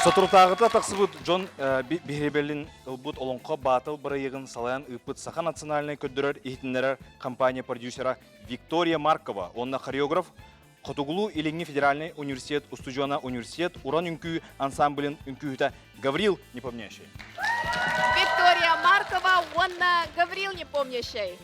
Сотуртағыта тақсыбыт Джон Бихребелин ылбыт олонқо батыл бұрайығын салаян ұйпыт Саха национальный көддірер ихтінлерер компания продюсера Виктория Маркова, онна хореограф, Котугулу Иленги федеральный университет, Устужона университет, Уран үнкүй ансамблин үнкүйіті Гаврил Непомнящий. Виктория Маркова, онна Гаврил Непомнящий.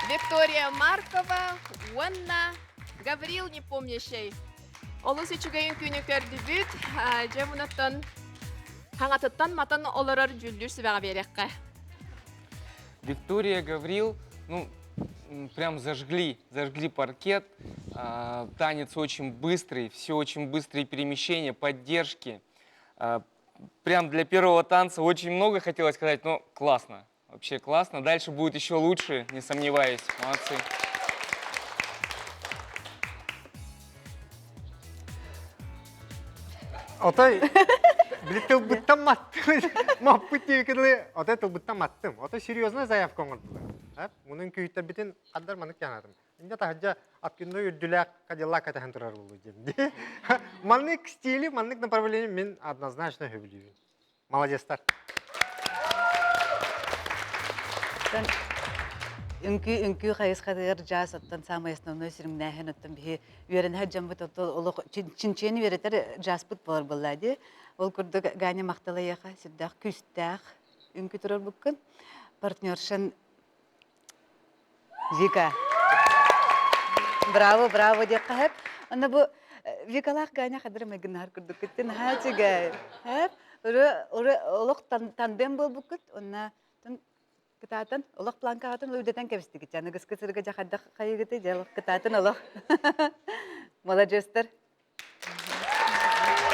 Виктория Маркова, онна Гаврил Непомнящий. Олус үчүгейін күні көрдүбүт, жемунаттан хаңатыттан матан оларар жүлдүр сыбаға берекке. Виктория, Гаврил, ну, прям зажгли паркет. Танец очень быстрый, все очень быстрые перемещения, поддержки. Прям для первого танца очень много хотелось сказать, но классно. Вообще классно. Дальше будет еще лучше, не сомневаюсь. Молодцы. Отой, билетел буттан маттым. Маппыт дебекедле, отой тыл буттан маттым. Отой серьезная заявка оңырдылы. Мұның күйттер бітін қаддар манық жанадым. Инде тахаджа аткинно үрдүләк кадилла катахан турар болу дем. Манник стили, манник направление мен однозначно хөбілеймін. Молодецтар. Үнкі қайысқадығыр жас оттан самый основной сірімнәхін оттан бі верін хаджам бұт олық чинчен веретер жас бұт болар болады. Ол күрді ғаны мақталы еқа, сүрдәқ күстәқ үнкі тұрар бұқын. Партнершын Вика. Браво, браво деп қағып. Онда бұл Викалақ ғаны қадыры мәгінар күрді күттін. Хатиға. Олық тандем бол бұқыт. Онна кытатын олох планкаатын өйдетен кебистик жаны кыскысырга жахадда кайгыты жалык кытатын олох молодецтер